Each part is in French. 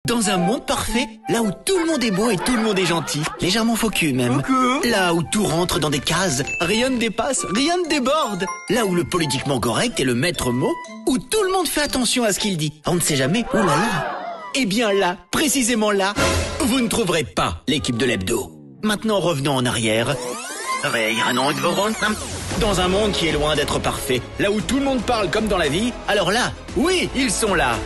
Dans un monde parfait, là où tout le monde est beau et tout le monde est gentil, légèrement faux cul même. Là où tout rentre dans des cases, rien ne dépasse, rien ne déborde. Là où le politiquement correct est le maître mot, où tout le monde fait attention à ce qu'il dit. On ne sait jamais, oh là là. Eh bien là, précisément là, vous ne trouverez pas l'équipe de l'hebdo. Maintenant revenons en arrière. Dans un monde qui est loin d'être parfait, là où tout le monde parle comme dans la vie, alors là, oui, ils sont là.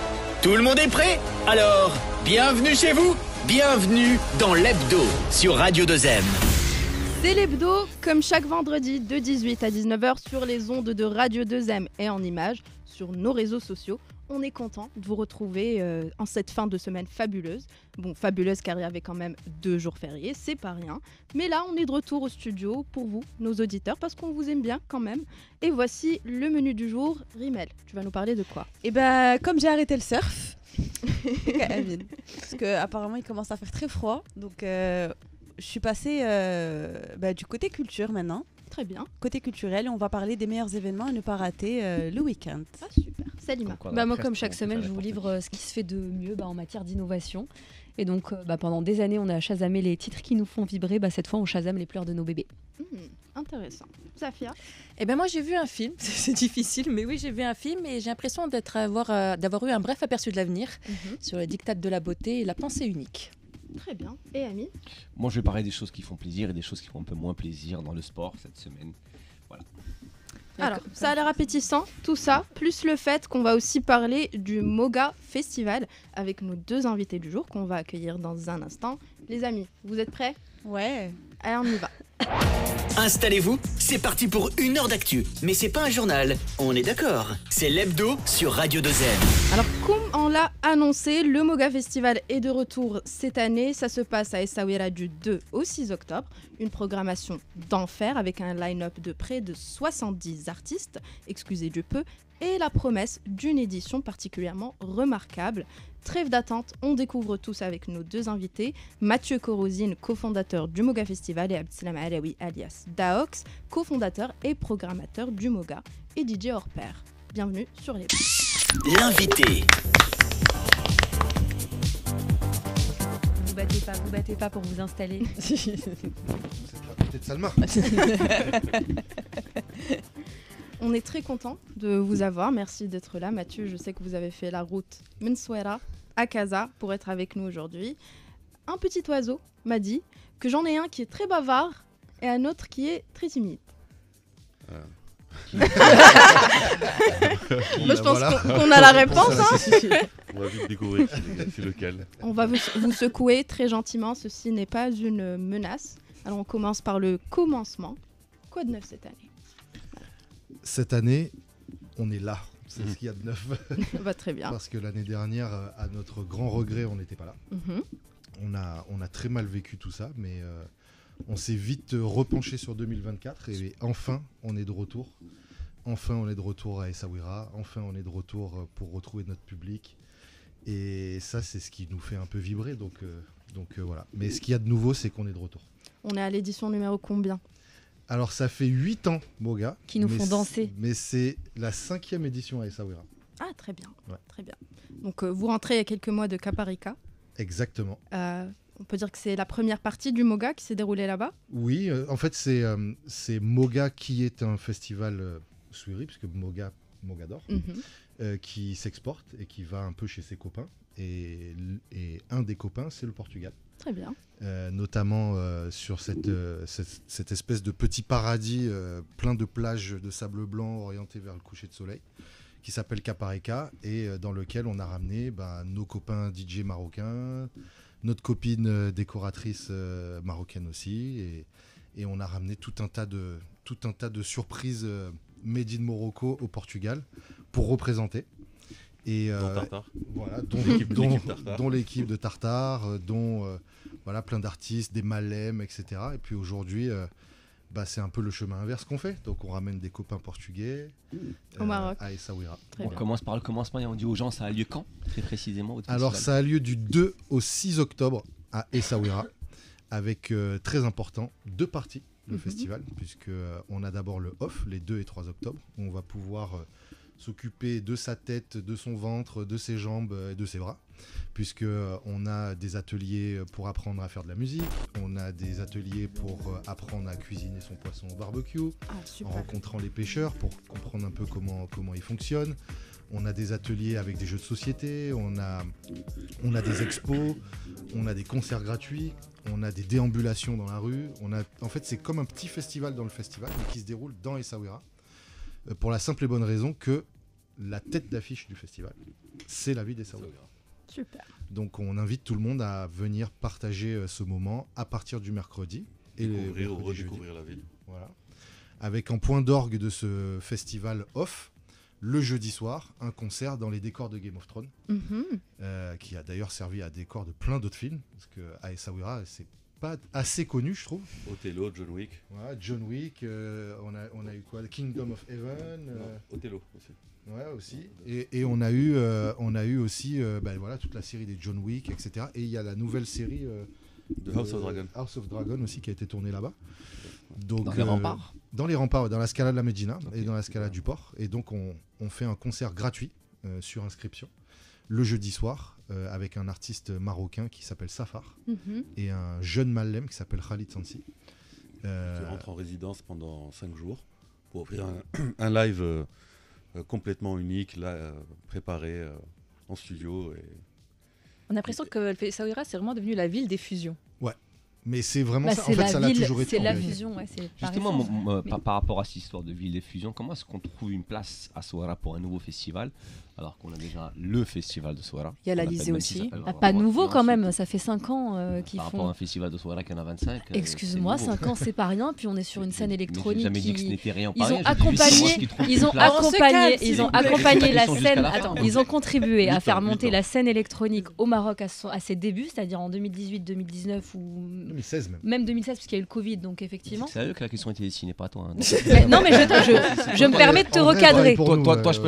Tout le monde est prêt? Alors, bienvenue chez vous, bienvenue dans l'hebdo sur Radio 2M. C'est l'hebdo, comme chaque vendredi de 18 à 19h sur les ondes de Radio 2M et en images sur nos réseaux sociaux. On est content de vous retrouver en cette fin de semaine fabuleuse. Bon, fabuleuse car il y avait quand même 2 jours fériés, c'est pas rien. Mais là, on est de retour au studio pour vous, nos auditeurs, parce qu'on vous aime bien quand même. Et voici le menu du jour. Rimel, tu vas nous parler de quoi? Eh ben, comme j'ai arrêté le surf, parce qu'apparemment il commence à faire très froid, donc je suis passée du côté culture maintenant. Très bien. Côté culturel, et on va parler des meilleurs événements à ne pas rater le week-end. Ah super, Salima. Moi comme chaque semaine je vous livre ce qui se fait de mieux en matière d'innovation. Et donc pendant des années on a chasamé les titres qui nous font vibrer, cette fois on chasame les pleurs de nos bébés. Intéressant. Safia? Eh ben moi j'ai vu un film, c'est difficile, mais oui j'ai vu un film et j'ai l'impression d'avoir eu un bref aperçu de l'avenir sur les diktats de la beauté et la pensée unique. Très bien. Et Ami? Moi je vais parler des choses qui font plaisir et des choses qui font un peu moins plaisir dans le sport cette semaine. Voilà. Alors, ça a l'air appétissant, tout ça, plus le fait qu'on va aussi parler du Moga Festival avec nos 2 invités du jour qu'on va accueillir dans un instant. Les amis, vous êtes prêts? Ouais. Allez, on y va. Installez-vous, c'est parti pour 1 heure d'actu. Mais c'est pas un journal, on est d'accord. C'est l'hebdo sur Radio 2M. Alors, comme on l'a annoncé, le Moga Festival est de retour cette année. Ça se passe à Essaouira du 2 au 6 octobre. Une programmation d'enfer avec un line-up de près de 70 artistes, excusez du peu, et la promesse d'une édition particulièrement remarquable. Trêve d'attente, on découvre tout ça avec nos 2 invités, Mathieu Korozine, cofondateur du Moga Festival, et Abdeslam Alaoui alias Daox, cofondateur et programmateur du Moga, et DJ hors pair. Bienvenue sur les... L'invité. Vous battez pas pour vous installer. C'est à côté de Salma. On est très content de vous avoir. Merci d'être là. Mathieu, je sais que vous avez fait la route Mensouera à Casa pour être avec nous aujourd'hui. Un petit oiseau m'a dit que j'en ai un qui est très bavard et un autre qui est très timide. Moi, je pense qu'on a la réponse. On va vite découvrir c'est lequel. On va vous secouer très gentiment. Ceci n'est pas une menace. Alors, on commence par le commencement. Quoi de neuf cette année? Cette année, on est là. C'est ce qu'il y a de neuf. Très bien. Parce que l'année dernière, à notre grand regret, on n'était pas là. On a très mal vécu tout ça, mais on s'est vite repenché sur 2024 et enfin, on est de retour. Enfin, on est de retour à Essaouira. Enfin, on est de retour pour retrouver notre public. Et ça, c'est ce qui nous fait un peu vibrer. Donc voilà. Mais ce qu'il y a de nouveau, c'est qu'on est de retour. On est à l'édition numéro combien? Alors, ça fait 8 ans, Moga. Qui nous font danser. Mais c'est la 5e édition à Essaouira. Ah, très bien. Ouais. Très bien. Donc, vous rentrez il y a quelques mois de Caparica. Exactement. On peut dire que c'est la première partie du Moga qui s'est déroulée là-bas? Oui, en fait, c'est Moga qui est un festival Souiri, puisque Mogador, qui s'exporte et qui va un peu chez ses copains. Et un des copains, c'est le Portugal. Très bien. Notamment sur cette espèce de petit paradis plein de plages de sable blanc orientées vers le coucher de soleil, qui s'appelle Caparica, et dans lequel on a ramené nos copains DJ marocains, notre copine décoratrice marocaine aussi, et on a ramené tout un tas de surprises made in Morocco au Portugal pour représenter. Et dont Tartare. Voilà, Tartare. dont l'équipe de Tartare, dont plein d'artistes, des Malem, etc. Et puis aujourd'hui, c'est un peu le chemin inverse qu'on fait. Donc on ramène des copains portugais au Maroc, à Essaouira. On commence par le commencement et on dit aux gens ça a lieu quand, très précisément? Alors ça a lieu du 2 au 6 octobre à Essaouira, avec très important 2 parties le festival, puisque on a d'abord le off les 2 et 3 octobre, où on va pouvoir s'occuper de sa tête, de son ventre, de ses jambes et de ses bras, puisque on a des ateliers pour apprendre à faire de la musique, on a des ateliers pour apprendre à cuisiner son poisson au barbecue, en rencontrant les pêcheurs pour comprendre un peu comment ils fonctionnent. On a des ateliers avec des jeux de société, on a des expos, on a des concerts gratuits, on a des déambulations dans la rue. En fait, c'est comme un petit festival dans le festival, mais qui se déroule dans Essaouira, pour la simple et bonne raison que la tête d'affiche du festival, c'est la ville d'Essaouira. Super. Donc on invite tout le monde à venir partager ce moment à partir du mercredi. Et redécouvrir la ville. Voilà. Avec en point d'orgue de ce festival off, le jeudi soir, un concert dans les décors de Game of Thrones, qui a d'ailleurs servi à décor de plein d'autres films, parce qu'à Essaouira, c'est pas assez connu, je trouve. Othello, John Wick. Voilà, John Wick, on a eu quoi, Kingdom of Heaven. Othello aussi. Ouais, aussi. Et on a eu aussi voilà, toute la série des John Wick, etc. Et il y a la nouvelle série de House of Dragon. House of Dragon aussi qui a été tournée là-bas. Donc, Dans les remparts. Dans les remparts, dans la Scala de la Medina et dans la Scala du Port. Et donc on fait un concert gratuit sur inscription le jeudi soir avec un artiste marocain qui s'appelle Safar et un jeune Malem qui s'appelle Khalid Sansi. Qui rentre en résidence pendant 5 jours pour offrir un live complètement unique, là, préparé en studio. On a l'impression que Essaouira, c'est vraiment devenu la ville des fusions. Ouais. Mais c'est vraiment ça. En C'est fait, ça l'a toujours été. C'est la fusion, ouais. Justement, par rapport à cette histoire de ville des fusions, comment est-ce qu'on trouve une place à Souara pour un nouveau festival, alors qu'on a déjà le festival de Souara? Il y a l'Alizé aussi. Pas nouveau quand même, ça fait 5 ans qu'ils par font. rapport à un festival de Souara qui en a 25. Excuse-moi, 5 ans c'est pas rien, puis on est sur une scène électronique. J'ai jamais dit que ce n'était rien. Ils ont accompagné la scène. Attends, ils ont contribué à faire monter la scène électronique au Maroc à ses débuts, c'est-à-dire en 2018-2019 ou 2016 même. Même 2016 parce qu'il y a eu le Covid, donc effectivement. C'est à eux que la question était destinée, pas à toi. Non, mais je me permets de te recadrer. Toi, je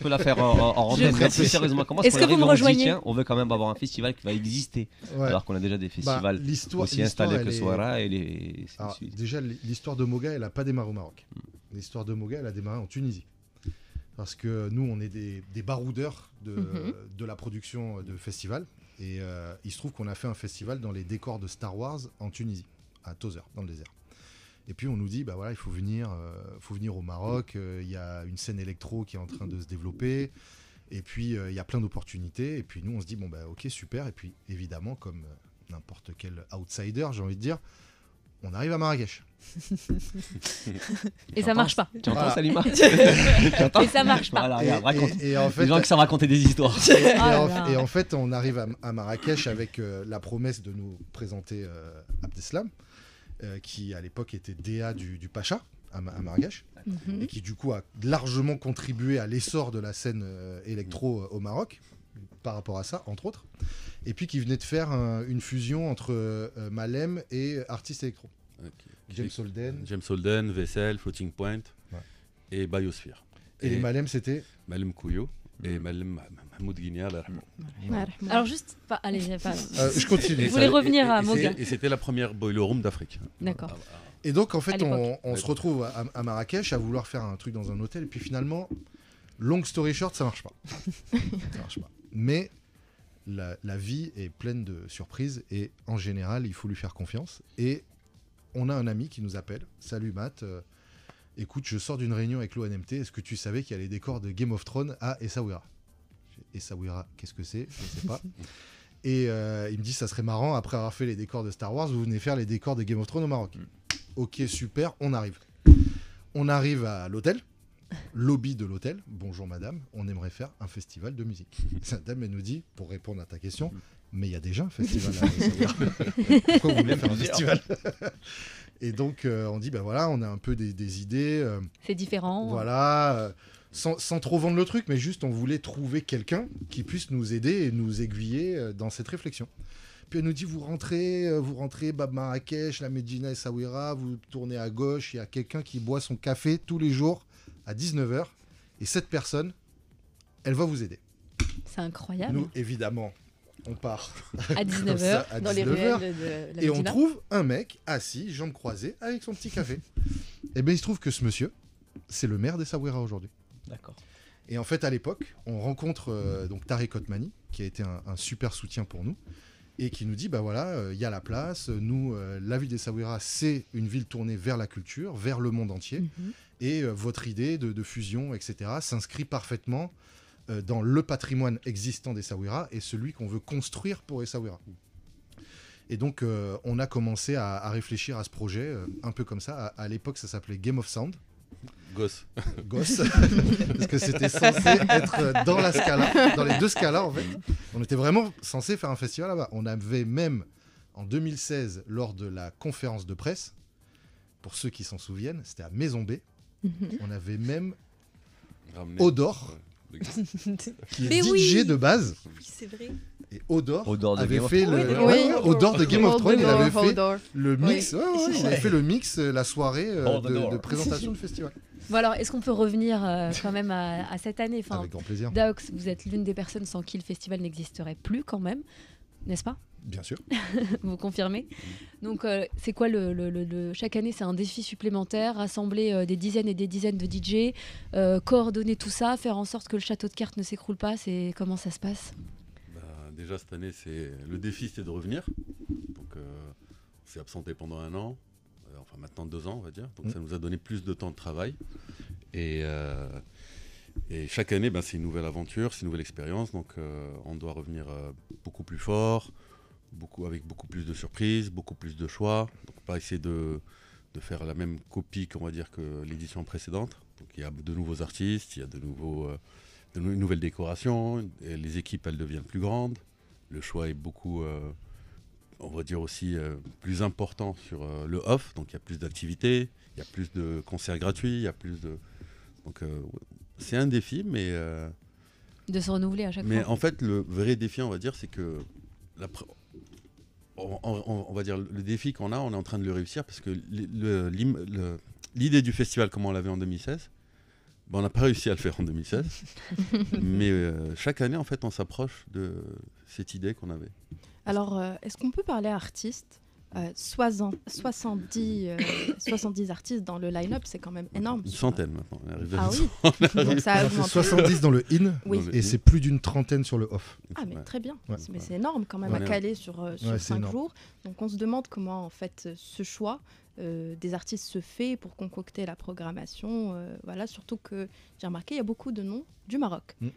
peux la faire en rendez-vous. Mais plus sérieusement, comment est-ce que vous me rejoignez? Tiens, on veut quand même avoir un festival qui va exister, alors qu'on a déjà des festivals aussi installés que Souara et les. Déjà, l'histoire de Moga, elle n'a pas démarré au Maroc. L'histoire de Moga, elle a démarré en Tunisie. Parce que nous, on est des baroudeurs de la production de festivals. Et il se trouve qu'on a fait un festival dans les décors de Star Wars en Tunisie, à Tozeur, dans le désert. Et puis on nous dit, bah voilà, il faut venir au Maroc, il y a une scène électro qui est en train de se développer, et puis il y a plein d'opportunités. Et puis nous, on se dit, bon, bah ok, super. Et puis évidemment, comme n'importe quel outsider, j'ai envie de dire, on arrive à Marrakech. Et ça marche pas. Tu entends, Salima? Et ça marche pas. Voilà, et en fait, les gens qui savent raconter des histoires. Et en fait, on arrive à Marrakech avec la promesse de nous présenter Abdeslam, qui à l'époque était DA du Pacha à Marrakech, et qui du coup a largement contribué à l'essor de la scène électro au Maroc, par rapport à ça, entre autres. Et puis qui venait de faire une fusion entre Malem et artistes électro. Okay. James Holden, Vessel, Floating Point et Biosphere. Et les Malem, c'était Malem Kouyo et Malem Mahmoud Guinia. Alors juste, allez, je continue. Vous voulez revenir à Moga? Et c'était la première boiler room d'Afrique. D'accord. Et donc en fait, on se retrouve à Marrakech à vouloir faire un truc dans un hôtel, et puis finalement, long story short, ça marche pas. Ça marche pas. Mais la vie est pleine de surprises, et en général, il faut lui faire confiance. Et on a un ami qui nous appelle. Salut Matt, écoute, je sors d'une réunion avec l'ONMT. Est-ce que tu savais qu'il y a les décors de Game of Thrones à Essaouira? Essaouira, qu'est-ce que c'est? Je ne sais pas. Et il me dit, ça serait marrant, après avoir fait les décors de Star Wars, vous venez faire les décors de Game of Thrones au Maroc. Ok, super, on arrive. On arrive à l'hôtel, lobby de l'hôtel. Bonjour madame, on aimerait faire un festival de musique. Cette dame, elle nous dit, pour répondre à ta question, mais il y a déjà un festival à Essaouira. Pourquoi vous voulez faire un festival? Et donc, on dit, ben voilà, on a un peu des idées. C'est différent. Voilà. Sans trop vendre le truc, mais juste on voulait trouver quelqu'un qui puisse nous aider et nous aiguiller dans cette réflexion. Puis elle nous dit, vous rentrez Bab Marrakech, la Medina Essaouira, vous tournez à gauche, il y a quelqu'un qui boit son café tous les jours à 19h, et cette personne, elle va vous aider. C'est incroyable. Nous, évidemment, on part à 19h, à dans 19h, les ruelles de la et Medina. on trouve un mec assis, jambes croisées, avec son petit café. Et bien il se trouve que ce monsieur, c'est le maire d'Essaouira aujourd'hui. D'accord. Et en fait, à l'époque, on rencontre donc Tarek Otmani, qui a été un super soutien pour nous, et qui nous dit, bah voilà, il y a la place, nous, la ville d'Essaouira, c'est une ville tournée vers la culture, vers le monde entier, et votre idée de fusion, etc., s'inscrit parfaitement dans le patrimoine existant d'Essaouira et celui qu'on veut construire pour Essaouira. Et donc, on a commencé à réfléchir à ce projet, un peu comme ça. À l'époque, ça s'appelait Game of Sound. Gosse. Parce que c'était censé être dans la Scala, dans les deux Scalas, en fait. On était vraiment censé faire un festival là-bas. On avait même, en 2016, lors de la conférence de presse, pour ceux qui s'en souviennent, c'était à Maison B, on avait même Odor, qui est DJ de base. Oui, c'est vrai. Et Odor Odor de avait Game of fait Thrones. Odor de Game of Thrones, il avait fait Odor. le mix, il avait fait le mix, la soirée Odor. de présentation du festival. Bon alors, est-ce qu'on peut revenir quand même à cette année, enfin, Avec grand plaisir. Daox, vous êtes l'une des personnes sans qui le festival n'existerait plus quand même, n'est-ce pas? Bien sûr. Vous confirmez? Donc c'est quoi chaque année, c'est un défi supplémentaire, rassembler des dizaines et des dizaines de DJ, coordonner tout ça, faire en sorte que le château de cartes ne s'écroule pas, c'est comment ça se passe? Déjà cette année, le défi, c'est de revenir. Donc on s'est absenté pendant 1 an, enfin maintenant 2 ans on va dire. Donc ça nous a donné plus de temps de travail. Et chaque année, c'est une nouvelle aventure, c'est une nouvelle expérience. Donc on doit revenir beaucoup plus fort, avec beaucoup plus de surprises, beaucoup plus de choix. Donc pas essayer de faire la même copie qu'on va dire que l'édition précédente. Donc il y a de nouveaux artistes, il y a de nouvelles décorations, et les équipes elles deviennent plus grandes. Le choix est beaucoup, on va dire aussi, plus important sur le off. Donc il y a plus d'activités, il y a plus de concerts gratuits, il y a plus de... Donc c'est un défi, mais... De se renouveler à chaque fois. Mais en fait, le vrai défi, on va dire, c'est que... On va dire le défi qu'on a, on est en train de le réussir parce que l'idée du festival, comme on l'avait en 2016, on n'a pas réussi à le faire en 2016. Mais chaque année, en fait, on s'approche de cette idée qu'on avait. Alors, est-ce qu'on peut parler artistes 70 artistes dans le line-up, c'est quand même énorme. Une centaine maintenant. Ah oui, donc ça a augmenté. 70 dans le in, Oui. et c'est plus d'une trentaine sur le off. Ah mais très bien, Ouais. mais c'est énorme quand même Ouais. à caler sur c'est 5 énorme. jours. Donc on se demande comment en fait ce choix des artistes se fait pour concocter la programmation. Voilà, surtout que j'ai remarqué il y a beaucoup de noms du Maroc. Mais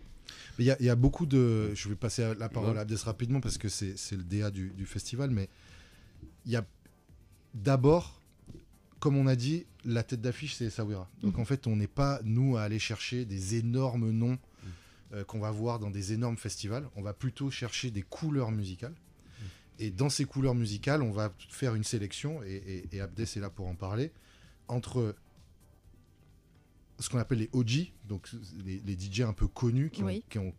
il y a beaucoup de... Je vais passer la parole à Abdes rapidement parce que c'est le DA du festival, mais il y a d'abord, comme on a dit, la tête d'affiche c'est Essaouira. Donc en fait on n'est pas nous à aller chercher des énormes noms qu'on va voir dans des énormes festivals. On va plutôt chercher des couleurs musicales. Et dans ces couleurs musicales, on va faire une sélection, et Abdes est là pour en parler, entre ce qu'on appelle les OG, donc les DJ un peu connus qui ont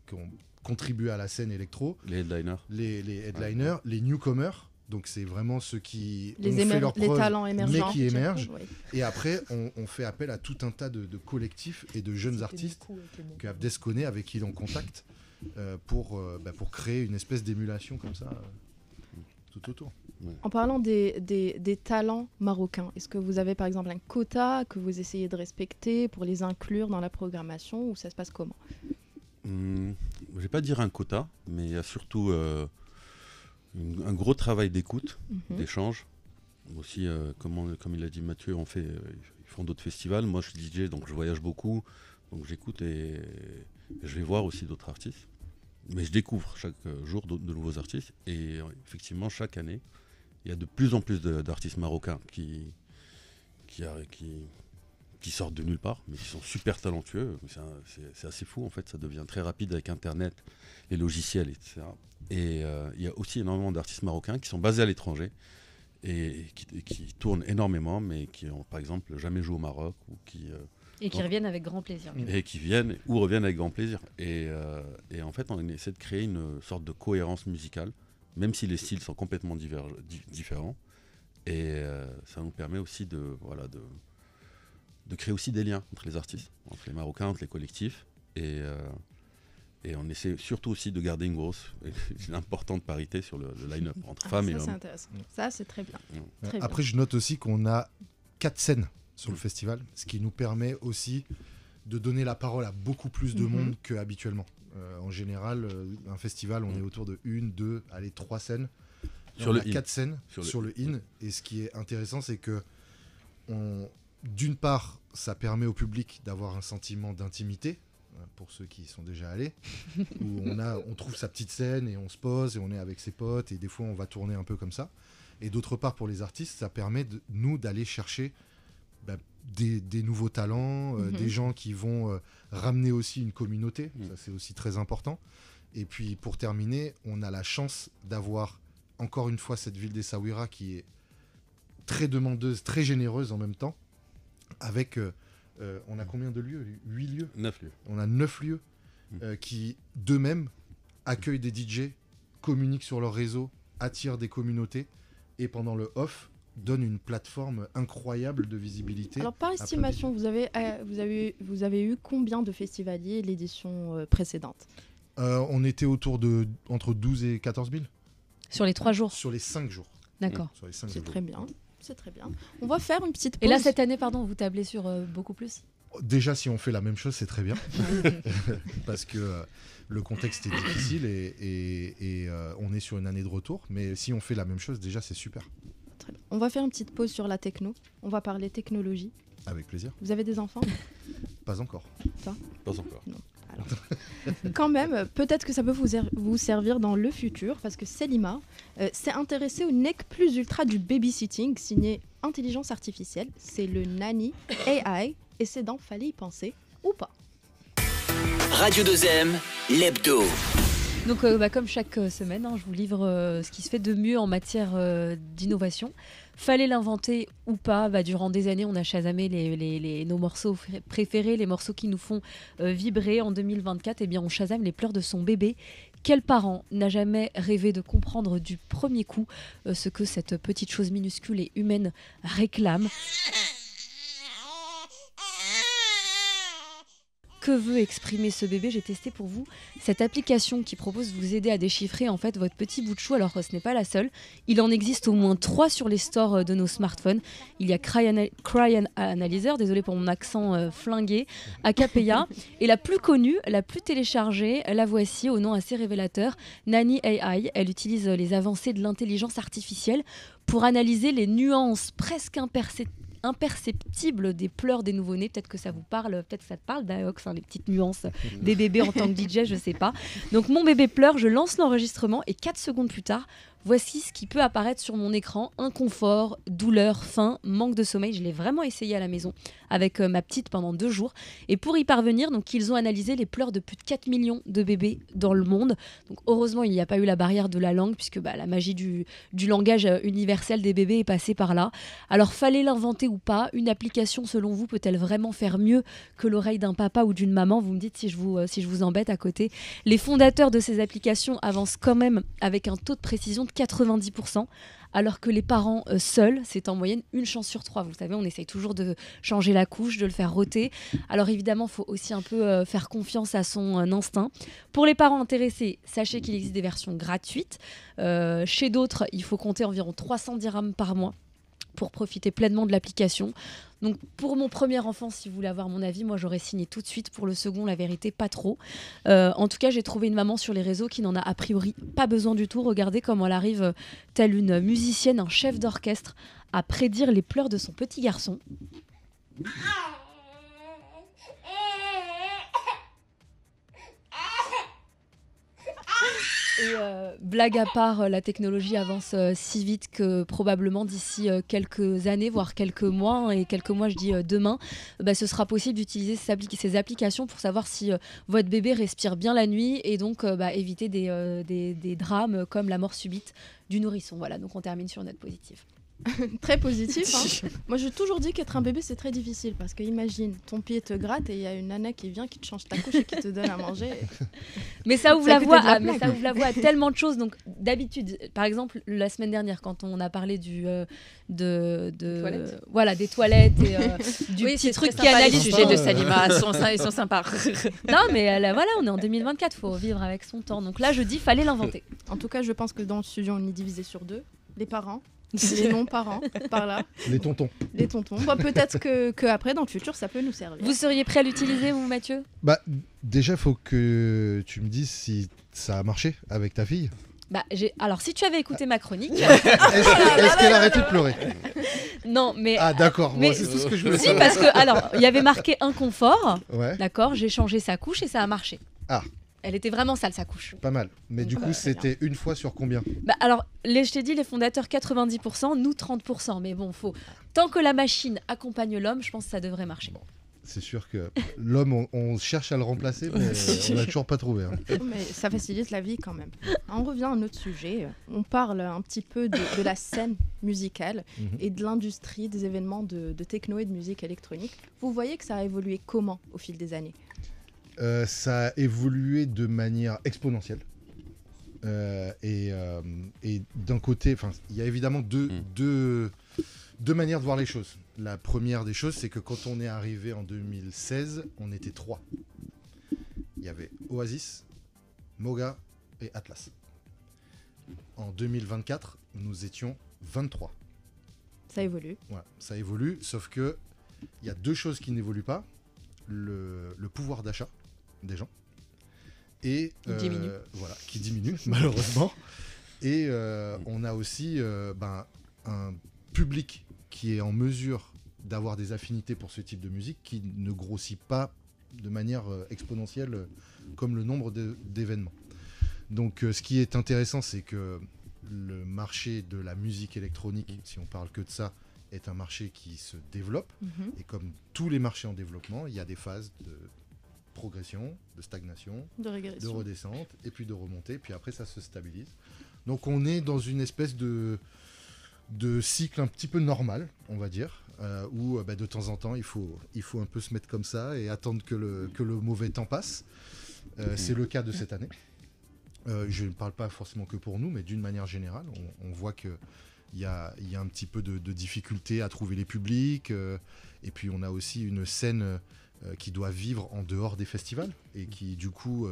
contribué à la scène électro, Les headliners. les headliners, les newcomers, donc c'est vraiment ceux qui ont Les fait leurs preuves, talents émergents. mais qui émergent. Oui. Et après, on fait appel à tout un tas de collectifs et de jeunes artistes que Abdes connaît, avec qui il est en contact, pour créer une espèce d'émulation comme ça tout autour. En parlant des talents marocains, est-ce que vous avez par exemple un quota que vous essayez de respecter pour les inclure dans la programmation, ou ça se passe comment? Je ne vais pas dire un quota, mais il y a surtout un gros travail d'écoute, d'échange. Aussi, comme il a dit Mathieu, ils font d'autres festivals. Moi, je suis DJ, donc je voyage beaucoup. Donc j'écoute et je vais voir aussi d'autres artistes. Mais je découvre chaque jour de nouveaux artistes. Et effectivement, chaque année, il y a de plus en plus d'artistes marocains qui sortent de nulle part, mais qui sont super talentueux. C'est assez fou, en fait. Ça devient très rapide avec Internet, les logiciels, etc. Et il y a aussi énormément d'artistes marocains qui sont basés à l'étranger et qui tournent énormément, mais qui ont, par exemple, jamais joué au Maroc ou qui reviennent avec grand plaisir. et qui viennent ou reviennent avec grand plaisir. Et en fait, on essaie de créer une sorte de cohérence musicale, même si les styles sont complètement différents. Et ça nous permet aussi de créer aussi des liens entre les artistes, entre les Marocains, entre les collectifs. Et on essaie surtout aussi de garder une importante parité sur le line-up entre femmes et ça, c'est hommes. intéressant. Ça, c'est très bien. Très Après, je note aussi qu'on a 4 scènes sur le festival, ce qui nous permet aussi de donner la parole à beaucoup plus de monde qu'habituellement. En général, un festival, on est autour de 1, 2, allez, 3 scènes. Sur on le a in. 4 scènes sur le in. Et ce qui est intéressant, c'est que d'une part, ça permet au public d'avoir un sentiment d'intimité, pour ceux qui y sont déjà allés, où on trouve sa petite scène et on se pose et on est avec ses potes et des fois on va tourner un peu comme ça. Et d'autre part, pour les artistes, ça permet nous d'aller chercher des nouveaux talents, des gens qui vont ramener aussi une communauté, ça c'est aussi très important. Et puis pour terminer, on a la chance d'avoir encore une fois cette ville d'Essaouira qui est très demandeuse, très généreuse en même temps, avec, on a combien de lieux ? 8 lieux ? 9 lieux. On a 9 lieux qui, d'eux-mêmes, accueillent des DJ, communiquent sur leur réseau, attirent des communautés, et pendant le off, donnent une plateforme incroyable de visibilité. Alors par estimation, vous avez eu combien de festivaliers l'édition précédente ? On était autour de entre 12 et 14 000 Sur les 3 jours. sur les 5 jours. D'accord. Sur les 5 C'est jours. très bien. C'est très bien. On va faire une petite pause. Et là, cette année, pardon, vous tablez sur beaucoup plus ? Déjà, si on fait la même chose, c'est très bien. Parce que le contexte est difficile et on est sur une année de retour. Mais si on fait la même chose, déjà, c'est super. Très bien. On va faire une petite pause sur la techno. On va parler technologie. Avec plaisir. Vous avez des enfants ? Pas encore. Pas encore. Quand même, peut-être que ça peut vous servir dans le futur, parce que Selima s'est intéressée au nec plus ultra du babysitting, signé Intelligence Artificielle. C'est le Nani AI, et c'est dans Fallait y penser ou pas. Radio 2M, l'hebdo. Donc, comme chaque semaine, je vous livre ce qui se fait de mieux en matière d'innovation. Fallait l'inventer ou pas, durant des années, on a chasamé nos morceaux préférés, les morceaux qui nous font vibrer. En 2024, eh bien, on chasame les pleurs de son bébé. Quel parent n'a jamais rêvé de comprendre du premier coup ce que cette petite chose minuscule et humaine réclame ? Que veut exprimer ce bébé ? J'ai testé pour vous cette application qui propose de vous aider à déchiffrer en fait votre petit bout de chou. Alors ce n'est pas la seule, il en existe au moins 3 sur les stores de nos smartphones. Il y a Cry Analyzer, désolé pour mon accent flingué, Acapeya, et la plus connue, la plus téléchargée, la voici au nom assez révélateur, Nani AI. Elle utilise les avancées de l'intelligence artificielle pour analyser les nuances presque imperceptible des pleurs des nouveau-nés. Peut-être que ça vous parle, peut-être que ça te parle, Daox, les petites nuances des bébés en tant que DJ, je sais pas. Donc mon bébé pleure, je lance l'enregistrement et 4 secondes plus tard, voici ce qui peut apparaître sur mon écran: inconfort, douleur, faim, manque de sommeil. Je l'ai vraiment essayé à la maison avec ma petite pendant 2 jours. Et pour y parvenir, donc, ils ont analysé les pleurs de plus de 4 millions de bébés dans le monde. Donc heureusement, il n'y a pas eu la barrière de la langue, puisque la magie du langage universel des bébés est passée par là. Alors fallait l'inventer ou pas ? Une application, selon vous, peut-elle vraiment faire mieux que l'oreille d'un papa ou d'une maman ? Vous me dites si je vous embête à côté. Les fondateurs de ces applications avancent quand même avec un taux de précision de 90%, alors que les parents seuls, c'est en moyenne 1 chance sur 3. Vous savez, on essaye toujours de changer la couche, de le faire rôter. Alors évidemment, il faut aussi un peu faire confiance à son instinct. Pour les parents intéressés, sachez qu'il existe des versions gratuites. Chez d'autres, il faut compter environ 300 dirhams par mois pour profiter pleinement de l'application. Donc pour mon premier enfant, si vous voulez avoir mon avis, moi j'aurais signé tout de suite. Pour le second, la vérité, pas trop. En tout cas, j'ai trouvé une maman sur les réseaux qui n'en a a priori pas besoin du tout. Regardez comment elle arrive, telle une musicienne, un chef d'orchestre, à prédire les pleurs de son petit garçon. Et blague à part, la technologie avance si vite que probablement d'ici quelques années, voire quelques mois, et quelques mois je dis demain, ce sera possible d'utiliser ces applications pour savoir si votre bébé respire bien la nuit et donc éviter des drames comme la mort subite du nourrisson. Voilà, donc on termine sur une note positive. Très positif. Moi, j'ai toujours dit qu'être un bébé, c'est très difficile. Parce que imagine, ton pied te gratte et il y a une nana qui vient, qui te change ta couche et qui te donne à manger. Mais ça ouvre la voie à tellement de choses. Donc, d'habitude, par exemple, la semaine dernière, quand on a parlé des toilettes et du petit truc qui analyse le sujet de Salima, ils sont sympas. Non, mais on est en 2024, faut vivre avec son temps. Donc là, je dis, fallait l'inventer. En tout cas, je pense que dans le studio, on est divisé sur 2. Les parents Les non-parents, par là. Les tontons. Les tontons. Bah, peut-être que après, dans le futur, ça peut nous servir. Vous seriez prêt à l'utiliser, vous, Mathieu? Bah, déjà, il faut que tu me dises si ça a marché avec ta fille. Bah, alors, si tu avais écouté ma chronique... Est-ce qu'elle a arrêté de pleurer? Non, mais... Ah, d'accord, mais moi, c'est tout ce que je voulais Si, savoir. parce que, alors, il y avait marqué inconfort, Ouais, d'accord, j'ai changé sa couche et ça a marché. Ah. Elle était vraiment sale, sa couche. pas mal. Mais du Bah, coup, très c'était une fois sur combien? Bah, alors, je t'ai dit, les fondateurs 90%, nous 30%. Mais bon, tant que la machine accompagne l'homme, je pense que ça devrait marcher. C'est sûr que l'homme, on cherche à le remplacer, mais on l'a toujours pas trouvé. Hein. Mais ça facilite la vie quand même. On revient à un autre sujet. On parle un petit peu de la scène musicale Mhm. et de l'industrie des événements de techno et de musique électronique. Vous voyez que ça a évolué comment au fil des années? Ça a évolué de manière exponentielle. Et d'un côté, il y a évidemment deux manières de voir les choses. La première des choses, c'est que quand on est arrivé en 2016, on était 3. Il y avait Oasis, Moga et Atlas. En 2024, nous étions 23. Ça évolue. Voilà, ça évolue, sauf que il y a deux choses qui n'évoluent pas. Le pouvoir d'achat des gens. Et, Qui diminue. Voilà, qui diminue, malheureusement. Et on a aussi un public qui est en mesure d'avoir des affinités pour ce type de musique qui ne grossit pas de manière exponentielle comme le nombre d'événements. Donc ce qui est intéressant, c'est que le marché de la musique électronique, si on parle que de ça, est un marché qui se développe. Mhm. Et comme tous les marchés en développement, il y a des phases de progression, de stagnation, De de régression. redescente, et puis de remontée, puis après ça se stabilise. Donc on est dans une espèce de cycle un petit peu normal, on va dire, où de temps en temps il faut un peu se mettre comme ça et attendre que le mauvais temps passe. C'est le cas de cette année. Je ne parle pas forcément que pour nous, mais d'une manière générale, on voit qu'il y a un petit peu de difficulté à trouver les publics, et puis on a aussi une scène qui doit vivre en dehors des festivals et qui du coup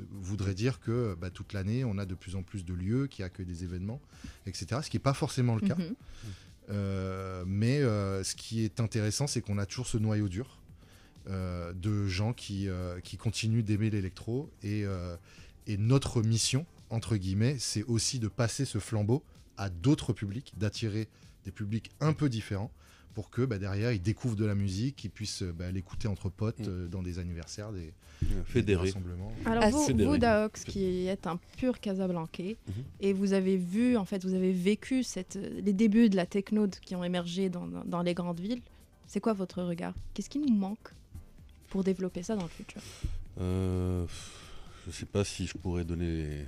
voudrait dire que toute l'année on a de plus en plus de lieux qui accueillent des événements, etc. Ce qui n'est pas forcément le cas. Mhm. Mais ce qui est intéressant, c'est qu'on a toujours ce noyau dur de gens qui continuent d'aimer l'électro, et notre mission, entre guillemets, c'est aussi de passer ce flambeau à d'autres publics, d'attirer des publics un peu différents pour que derrière ils découvrent de la musique, qu'ils puissent l'écouter entre potes dans des anniversaires, des Fédéré. rassemblements. Alors Ah, vous, fédéré. vous, Daox, qui êtes un pur Casablancais, et vous avez vu, en fait, vous avez vécu les débuts de la techno qui ont émergé dans les grandes villes. C'est quoi votre regard? Qu'est-ce qui nous manque pour développer ça dans le futur? Je sais pas si je pourrais donner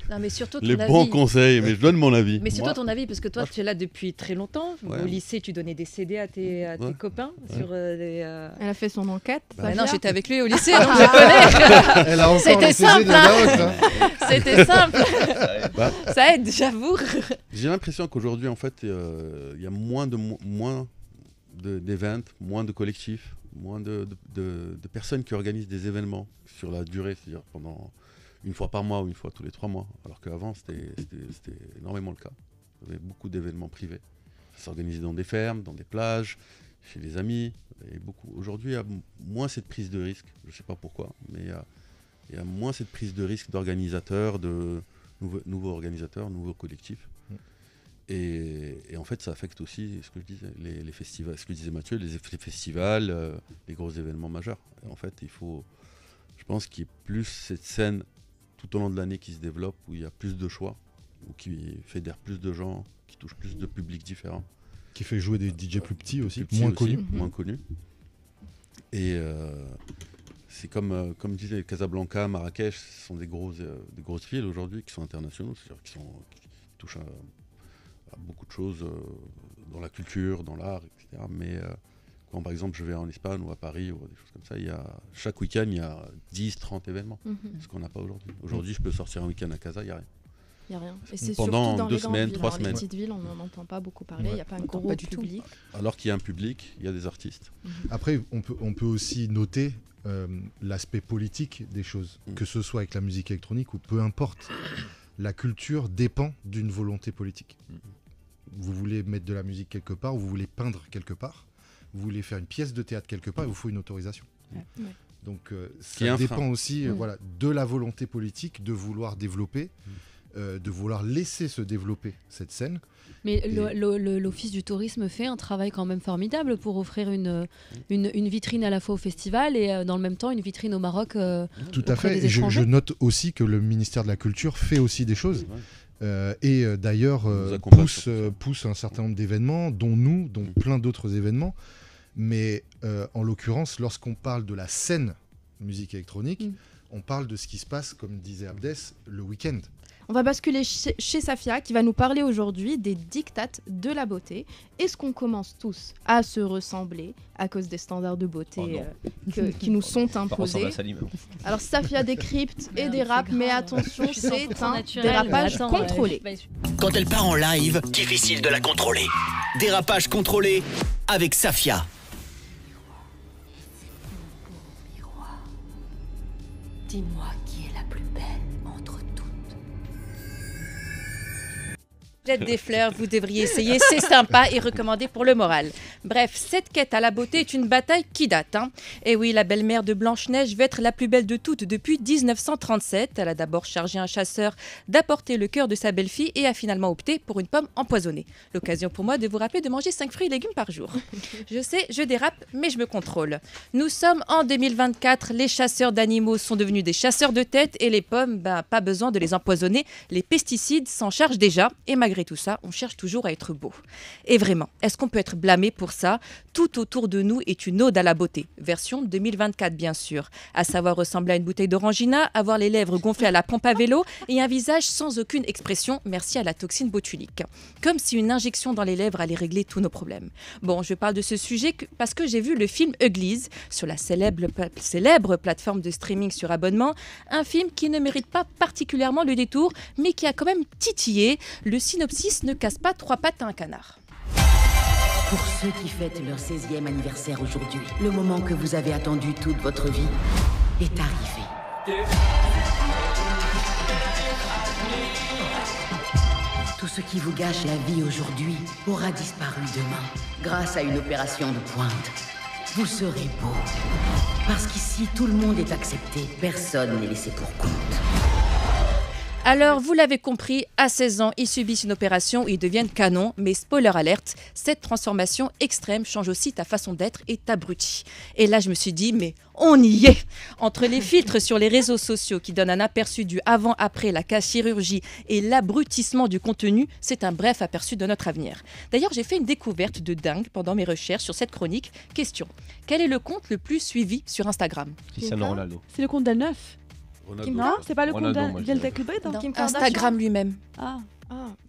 Non, mais surtout les ton bons avis. conseils, mais je donne mon avis. Mais c'est Moi, toi ton avis, parce que toi, moi, tu es là depuis très longtemps. Ouais. Au lycée, tu donnais des CD à tes Ouais. copains sur les. Elle a fait son enquête. Bah Safia. non, j'étais avec lui au lycée, donc je connais. Elle a encore C'était les CD de simple, hein. Daox, hein. C'était simple. Bah, Ça aide, j'avoue. j'ai l'impression qu'aujourd'hui, en fait, il y a moins d'événements, moins de collectifs, moins de personnes qui organisent des événements sur la durée, c'est-à-dire pendant une fois par mois ou une fois tous les 3 mois. Alors qu'avant, c'était énormément le cas. Il y avait beaucoup d'événements privés. Ça s'organisait dans des fermes, dans des plages, chez les amis. Et beaucoup. Aujourd'hui, il y a moins cette prise de risque. Je ne sais pas pourquoi, mais il y a moins cette prise de risque d'organisateurs, de nouveaux organisateurs, nouveaux collectifs. Et en fait, ça affecte aussi ce que je disais, les festivals, ce que disait Mathieu, les festivals, les gros événements majeurs. Et en fait, je pense qu'il y ait plus cette scène tout au long de l'année qui se développe, où il y a plus de choix, ou qui fédère plus de gens, qui touche plus de publics différents. Qui fait jouer des DJ plus petits aussi, Plus petits moins aussi, connus. moins connus. Et c'est comme disait Casablanca, Marrakech, ce sont des grosses villes aujourd'hui qui sont internationaux, c'est-à-dire qui touchent à beaucoup de choses dans la culture, dans l'art, etc. Mais quand par exemple je vais en Espagne ou à Paris ou des choses comme ça, chaque week-end il y a 10-30 événements, ce qu'on n'a pas aujourd'hui. Aujourd'hui je peux sortir un week-end à Casa, il n'y a rien. Il n'y a rien. Et c'est Pendant surtout dans 2 les grandes semaines, villes. 3 Dans les semaines. petites villes, on n'en entend pas beaucoup parler. Il Ouais. n'y a pas un entend gros pas du tout. public. Alors qu'il y a un public, il y a des artistes. Après, on peut aussi noter l'aspect politique des choses, Mm. que ce soit avec la musique électronique ou peu importe la culture dépend d'une volonté politique. Vous voulez mettre de la musique quelque part, vous voulez peindre quelque part, vous voulez faire une pièce de théâtre quelque part, il vous faut une autorisation. Donc ça dépend aussi de la volonté politique de vouloir développer, de vouloir laisser se développer cette scène. Mais l'Office du tourisme fait un travail quand même formidable pour offrir une vitrine à la fois au festival et dans le même temps une vitrine au Maroc. Tout à fait. Et je note aussi que le ministère de la Culture fait aussi des choses. Et d'ailleurs pousse un certain nombre d'événements, dont plein d'autres événements. Mais en l'occurrence, lorsqu'on parle de la scène musique électronique, on parle de ce qui se passe, comme disait Abdes, le week-end. On va basculer chez Safia qui va nous parler aujourd'hui des dictates de la beauté. Est-ce qu'on commence tous à se ressembler à cause des standards de beauté qui nous sont imposés? Alors Safia décrypte et dérape, mais attention, c'est un dérapage contrôlé. Quand elle part en live, difficile de la contrôler. Dérapage contrôlé avec Safia. Dis-moi qui est la plus belle entre toutes. Jette des fleurs, vous devriez essayer, c'est sympa et recommandé pour le moral. Bref, cette quête à la beauté est une bataille qui date. Et oui, la belle-mère de Blanche-Neige veut être la plus belle de toutes depuis 1937. Elle a d'abord chargé un chasseur d'apporter le cœur de sa belle-fille et a finalement opté pour une pomme empoisonnée. L'occasion pour moi de vous rappeler de manger 5 fruits et légumes par jour. Je sais, je dérape, mais je me contrôle. Nous sommes en 2024, les chasseurs d'animaux sont devenus des chasseurs de tête et les pommes, pas besoin de les empoisonner. Les pesticides s'en chargent déjà et malgré tout ça, on cherche toujours à être beau. Et vraiment, est-ce qu'on peut être blâmé pour ça? Tout autour de nous est une ode à la beauté, version 2024 bien sûr, à savoir ressembler à une bouteille d'orangina, avoir les lèvres gonflées à la pompe à vélo et un visage sans aucune expression, merci à la toxine botulique. Comme si une injection dans les lèvres allait régler tous nos problèmes. Bon, je parle de ce sujet parce que j'ai vu le film Uglies sur la célèbre plateforme de streaming sur abonnement, un film qui ne mérite pas particulièrement le détour, mais qui a quand même titillé. Le synopsis ne casse pas 3 pattes à un canard. Pour ceux qui fêtent leur 16e anniversaire aujourd'hui, le moment que vous avez attendu toute votre vie est arrivé. Tout ce qui vous gâche la vie aujourd'hui aura disparu demain, grâce à une opération de pointe. Vous serez beau. Parce qu'ici, tout le monde est accepté. Personne n'est laissé pour compte. Alors, vous l'avez compris, à 16 ans, ils subissent une opération où ils deviennent canons. Mais spoiler alerte, cette transformation extrême change aussi ta façon d'être et t'abrutit. Et là, je me suis dit, mais on y est! Entre les filtres sur les réseaux sociaux qui donnent un aperçu du avant-après la chirurgie et l'abrutissement du contenu, c'est un bref aperçu de notre avenir. D'ailleurs, j'ai fait une découverte de dingue pendant mes recherches sur cette chronique. Question, quel est le compte le plus suivi sur Instagram? Cristiano Ronaldo. C'est le compte d'Al-9. Non, c'est pas le compte Ronaldo, Instagram lui-même. Ah.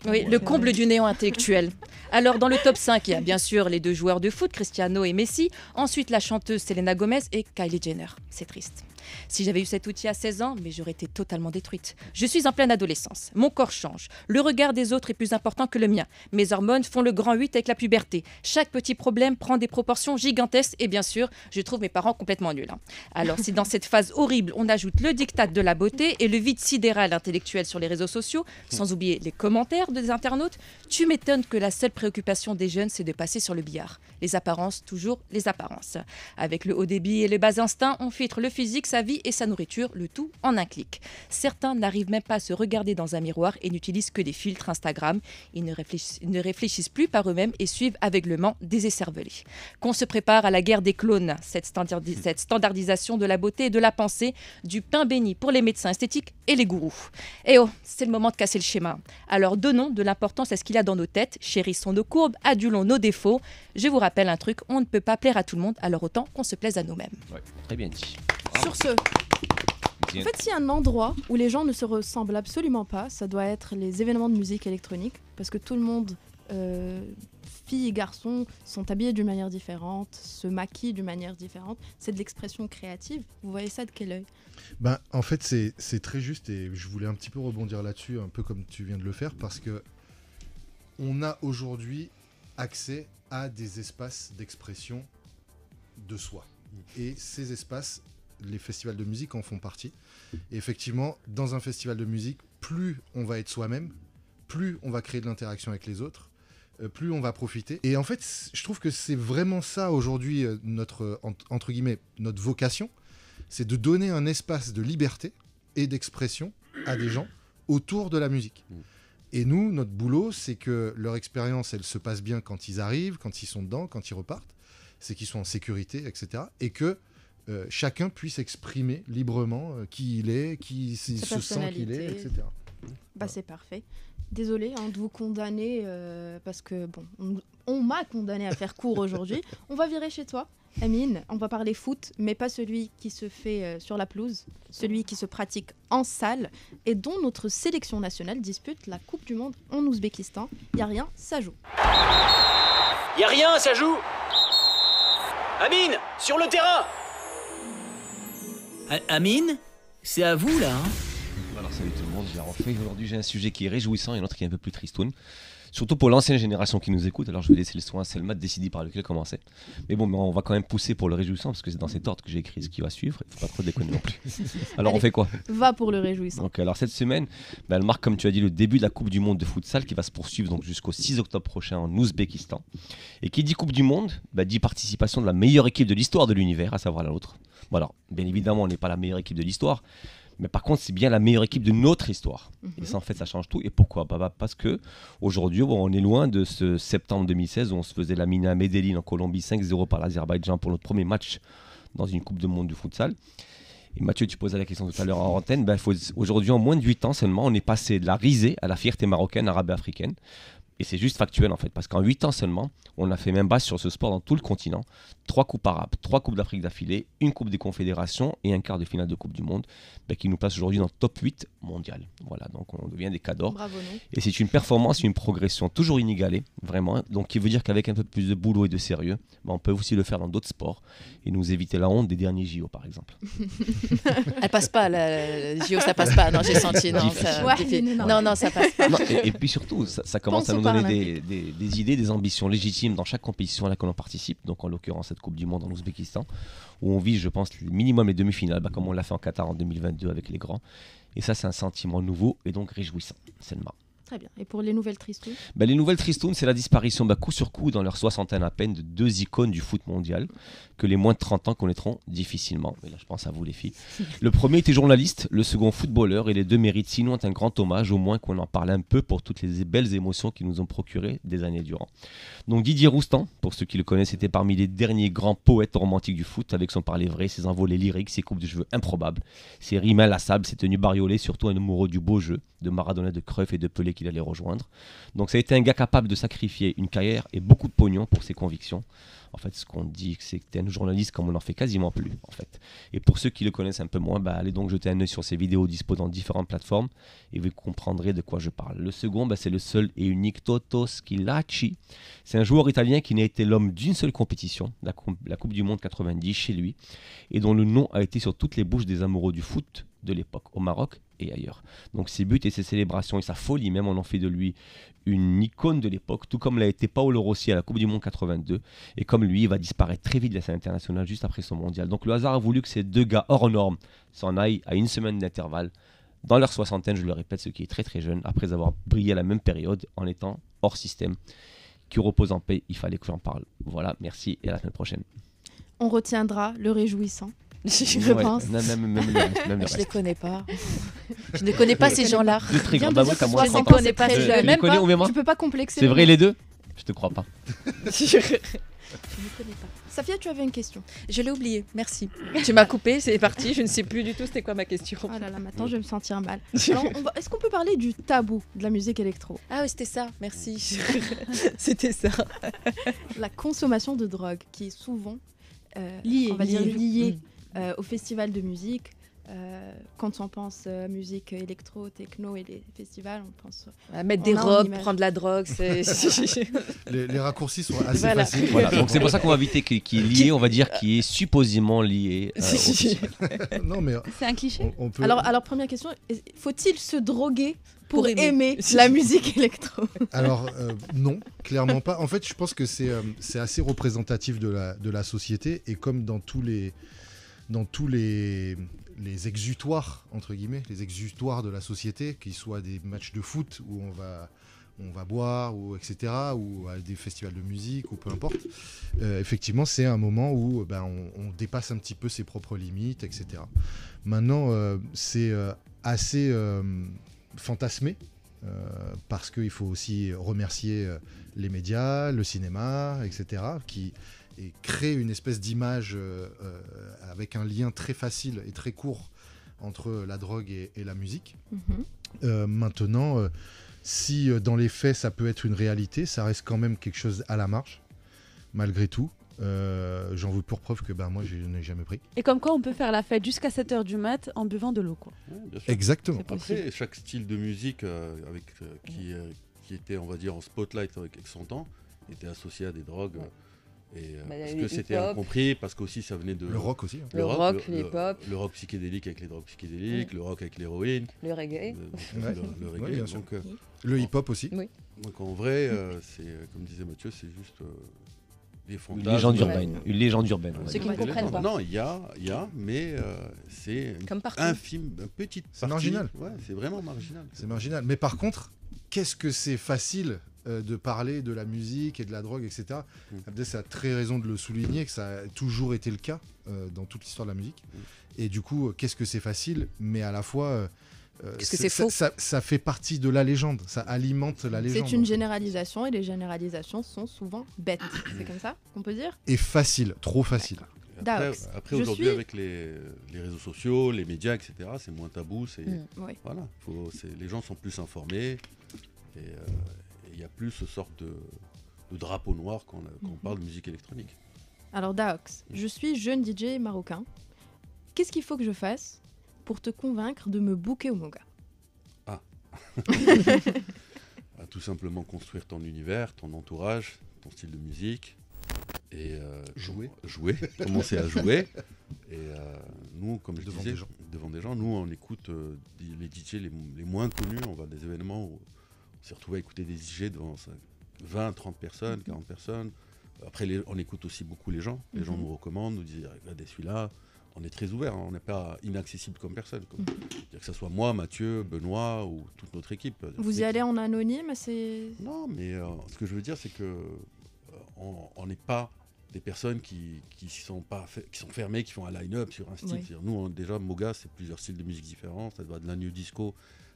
Oui, le comble du néant intellectuel. Alors, dans le top 5, il y a bien sûr les 2 joueurs de foot, Cristiano et Messi. Ensuite, la chanteuse Selena Gomez et Kylie Jenner. C'est triste. Si j'avais eu cet outil à 16 ans, mais j'aurais été totalement détruite. Je suis en pleine adolescence. Mon corps change. Le regard des autres est plus important que le mien. Mes hormones font le grand 8 avec la puberté. Chaque petit problème prend des proportions gigantesques et bien sûr, je trouve mes parents complètement nuls. Alors, si dans cette phase horrible, on ajoute le diktat de la beauté et le vide sidéral intellectuel sur les réseaux sociaux, sans oublier les commentaires des internautes, tu m'étonnes que la seule préoccupation des jeunes, c'est de passer sur le billard. Les apparences, toujours les apparences. Avec le haut débit et les bas instincts, on filtre le physique, sa vie et sa nourriture, le tout en un clic. Certains n'arrivent même pas à se regarder dans un miroir et n'utilisent que des filtres Instagram. Ils ne réfléchissent plus par eux-mêmes et suivent aveuglement des écervelés. Qu'on se prépare à la guerre des clones, cette standardisation de la beauté et de la pensée, du pain béni pour les médecins esthétiques et les gourous. Et oh, c'est le moment de casser le schéma. Alors donnons de l'importance à ce qu'il y a dans nos têtes, chérissons nos courbes, adulons nos défauts. Je vous rappelle un truc, on ne peut pas plaire à tout le monde, alors autant qu'on se plaise à nous-mêmes. Ouais, très bien dit. Sur ce, en fait, s'il y a un endroit où les gens ne se ressemblent absolument pas, ça doit être les événements de musique électronique, parce que tout le monde, filles et garçons, sont habillés d'une manière différente, se maquillent d'une manière différente. C'est de l'expression créative. Vous voyez ça de quel œil? En fait, c'est très juste et je voulais un petit peu rebondir là-dessus, un peu comme tu viens de le faire, parce que on a aujourd'hui accès à des espaces d'expression de soi. Et ces espaces, les festivals de musique en font partie. Et effectivement, dans un festival de musique, plus on va être soi-même, plus on va créer de l'interaction avec les autres, plus on va profiter. Et en fait, je trouve que c'est vraiment ça aujourd'hui notre, entre guillemets, notre vocation, c'est de donner un espace de liberté et d'expression à des gens autour de la musique. Et nous, notre boulot, c'est que leur expérience, elle se passe bien quand ils arrivent, quand ils sont dedans, quand ils repartent, c'est qu'ils sont en sécurité, etc. Et que chacun puisse exprimer librement qui il est, qui se sent qu'il est, etc. Bah, c'est parfait. Désolée de vous condamner parce que bon, on m'a condamné à faire court aujourd'hui. On va virer chez toi, Amine. On va parler foot, mais pas celui qui se fait sur la pelouse, celui qui se pratique en salle et dont notre sélection nationale dispute la Coupe du Monde en Ouzbékistan. Y a rien, ça joue. Y a rien, ça joue. Amine, sur le terrain. Amine, c'est à vous là. Alors salut tout le monde, j'ai refait. Aujourd'hui j'ai un sujet qui est réjouissant et un autre qui est un peu plus tristoun. Surtout pour l'ancienne génération qui nous écoute, alors je vais laisser le soin à Selma de décider par lequel commencer. Mais bon, on va quand même pousser pour le réjouissant parce que c'est dans cet ordre que j'ai écrit ce qui va suivre. Il ne faut pas trop déconner non plus. Alors Allez, on fait quoi? Va pour le réjouissant. Donc, alors cette semaine, elle marque comme tu as dit le début de la Coupe du Monde de futsal qui va se poursuivre donc, jusqu'au 6 octobre prochain en Ouzbékistan. Et qui dit Coupe du Monde, dit participation de la meilleure équipe de l'histoire de l'univers, à savoir la nôtre. Bon alors, bien évidemment on n'est pas la meilleure équipe de l'histoire. Mais par contre, c'est bien la meilleure équipe de notre histoire. Et ça, en fait, ça change tout. Et pourquoi? Parce que aujourd'hui, on est loin de ce septembre 2016 où on se faisait laminer à Medellin en Colombie 5-0 par l'Azerbaïdjan pour notre premier match dans une Coupe du Monde de futsal. Et Mathieu, tu posais la question tout à l'heure en antenne. Aujourd'hui, en moins de 8 ans seulement, on est passé de la risée à la fierté marocaine, arabe et africaine. Et c'est juste factuel en fait, parce qu'en 8 ans seulement, on a fait même base sur ce sport dans tout le continent. 3 coupes arabes, 3 coupes d'Afrique d'affilée, une coupe des confédérations et un quart de finale de Coupe du Monde, qui nous place aujourd'hui dans le top 8 mondial. Voilà, donc on devient des cadors. Bravo, non? Et c'est une performance, une progression toujours inégalée, vraiment. Donc qui veut dire qu'avec un peu plus de boulot et de sérieux, on peut aussi le faire dans d'autres sports et nous éviter la honte des derniers JO par exemple. Elle passe pas, la JO ça passe pas, non j'ai senti, non, ça, Ouais, non ça passe pas. Non, et puis surtout, ça commence à nous donner des idées, des ambitions légitimes dans chaque compétition à laquelle on participe, donc en l'occurrence cette Coupe du Monde en Ouzbékistan, où on vise, je pense, minimum les demi-finales, comme on l'a fait en Qatar en 2022 avec les grands. Et ça, c'est un sentiment nouveau et donc réjouissant. C'est le marre. Très bien. Et pour les nouvelles tristounes? Les nouvelles tristounes, c'est la disparition, coup sur coup, dans leur soixantaine à peine, de 2 icônes du foot mondial que les moins de 30 ans connaîtront difficilement. Mais là, je pense à vous, les filles. Le premier était journaliste, le second footballeur, et les deux méritent sinon un grand hommage, au moins qu'on en parle un peu pour toutes les belles émotions qu'ils nous ont procurées des années durant. Donc Didier Roustan, pour ceux qui le connaissent, était parmi les derniers grands poètes romantiques du foot, avec son parler vrai, ses envolées lyriques, ses coupes de cheveux improbables, ses rimes inlassables, ses tenues bariolées, surtout un amoureux du beau jeu, de Maradona, de Cruyff et de Pelé qu'il allait rejoindre. Donc ça a été un gars capable de sacrifier une carrière et beaucoup de pognon pour ses convictions. En fait, ce qu'on dit, c'est que c'était un journaliste comme on n'en fait quasiment plus, en fait. Et pour ceux qui le connaissent un peu moins, allez donc jeter un œil sur ses vidéos dispo dans différentes plateformes et vous comprendrez de quoi je parle. Le second, c'est le seul et unique Toto Schillaci. C'est un joueur italien qui n'a été l'homme d'une seule compétition, la Coupe du Monde 90 chez lui, et dont le nom a été sur toutes les bouches des amoureux du foot de l'époque, au Maroc et ailleurs. Donc ses buts et ses célébrations et sa folie même, on en fait de lui une icône de l'époque, tout comme l'a été Paolo Rossi à la Coupe du Monde 82, et comme lui, il va disparaître très vite de la scène internationale juste après son mondial. Donc le hasard a voulu que ces deux gars hors normes s'en aillent à une semaine d'intervalle, dans leur soixantaine, je le répète, ce qui est très très jeune, après avoir brillé à la même période en étant hors système. Qui repose en paix, il fallait que j'en parle. Voilà, merci et à la semaine prochaine. On retiendra le réjouissant. Je pense. Même je les connais pas. Je ne connais pas ces gens-là. Je ne connais pas. Tu peux pas complexer. C'est vrai les deux? Je te crois pas. Je ne connais pas. Safia, tu avais une question. Je l'ai oublié, merci. Tu m'as coupé, c'est parti. Je ne sais plus du tout c'était quoi ma question. Oh là là, maintenant je vais me sentir mal. Alors, est-ce qu'on peut parler du tabou de la musique électro? Ah oui, c'était ça, merci. C'était ça. La consommation de drogue qui est souvent liée au festival de musique. Quand on pense musique électro, techno et les festivals, on pense à mettre des robes, prendre de la drogue. les raccourcis sont assez faciles. Voilà, donc c'est pour ça qu'on va éviter qui est lié, on va dire, qui est supposément lié au festival. Non, mais c'est un cliché. On peut... alors, première question, faut-il se droguer pour aimer la musique électro? Alors non, clairement pas. En fait, je pense que c'est assez représentatif de la société, et comme dans tous les les exutoires, entre guillemets, les exutoires de la société, qu'ils soient des matchs de foot où on va boire, ou etc., ou à des festivals de musique, ou peu importe. Effectivement, c'est un moment où on dépasse un petit peu ses propres limites, etc. Maintenant, c'est assez fantasmé, parce qu'il faut aussi remercier les médias, le cinéma, etc., qui créent une espèce d'image avec un lien très facile et très court entre la drogue et la musique. Maintenant, si dans les faits ça peut être une réalité, ça reste quand même quelque chose à la marge, malgré tout. J'en veux pour preuve que moi je n'ai jamais pris. Et comme quoi on peut faire la fête jusqu'à 7h du mat en buvant de l'eau, quoi. Ouais, bien sûr. Exactement. Après, chaque style de musique qui était, on va dire, en spotlight avec son temps, était associé à des drogues. Parce que c'était incompris, parce qu'aussi ça venait de... Le rock aussi. Le rock, l'hip-hop. Le rock psychédélique avec les drogues psychédéliques, le rock avec l'héroïne. Le reggae. Le reggae. Ouais, bien sûr. Donc, le hip-hop aussi. Oui. Donc en vrai, c'est comme disait Mathieu, c'est juste des fantasmes. Une légende urbaine. Une légende urbaine. Ceux qui ne comprennent pas. Non, il y a, mais c'est comme partout. infime, une petite partie. C'est marginal. Ouais, c'est vraiment marginal. C'est marginal. Mais par contre, qu'est-ce que c'est facile de parler de la musique et de la drogue, etc. Abdel a très raison de le souligner, que ça a toujours été le cas dans toute l'histoire de la musique. Et du coup, qu'est-ce que c'est facile, mais à la fois... Qu'est-ce que c'est faux ? Ça fait partie de la légende, ça alimente la légende. C'est une généralisation et les généralisations sont souvent bêtes. C'est comme ça qu'on peut dire ? Et facile, trop facile. Après aujourd'hui, avec les réseaux sociaux, les médias, etc., c'est moins tabou. Oui. Voilà, les gens sont plus informés et il y a plus ce sorte de drapeau noir quand on parle de musique électronique. Alors Daox, je suis jeune DJ marocain. Qu'est-ce qu'il faut que je fasse pour te convaincre de me booker au Moga ? Tout simplement construire ton univers, ton entourage, ton style de musique et jouer, commencer à jouer. Et nous, comme je disais, devant des gens, nous on écoute les DJ les moins connus. On va à des événements où on s'est retrouvé à écouter des DJ devant 20, 30 personnes, 40 personnes. Après, on écoute aussi beaucoup les gens. Les gens nous recommandent, nous disent regardez celui-là. On est très ouvert, on n'est pas inaccessible comme personne. Que ce soit moi, Mathieu, Benoît ou toute notre équipe. Vous y allez en anonyme, Non, mais ce que je veux dire, c'est que on n'est pas des personnes qui sont fermées, qui font un line-up sur un style. Oui. Nous, déjà, Moga, c'est plusieurs styles de musique différents. Ça va de la new disco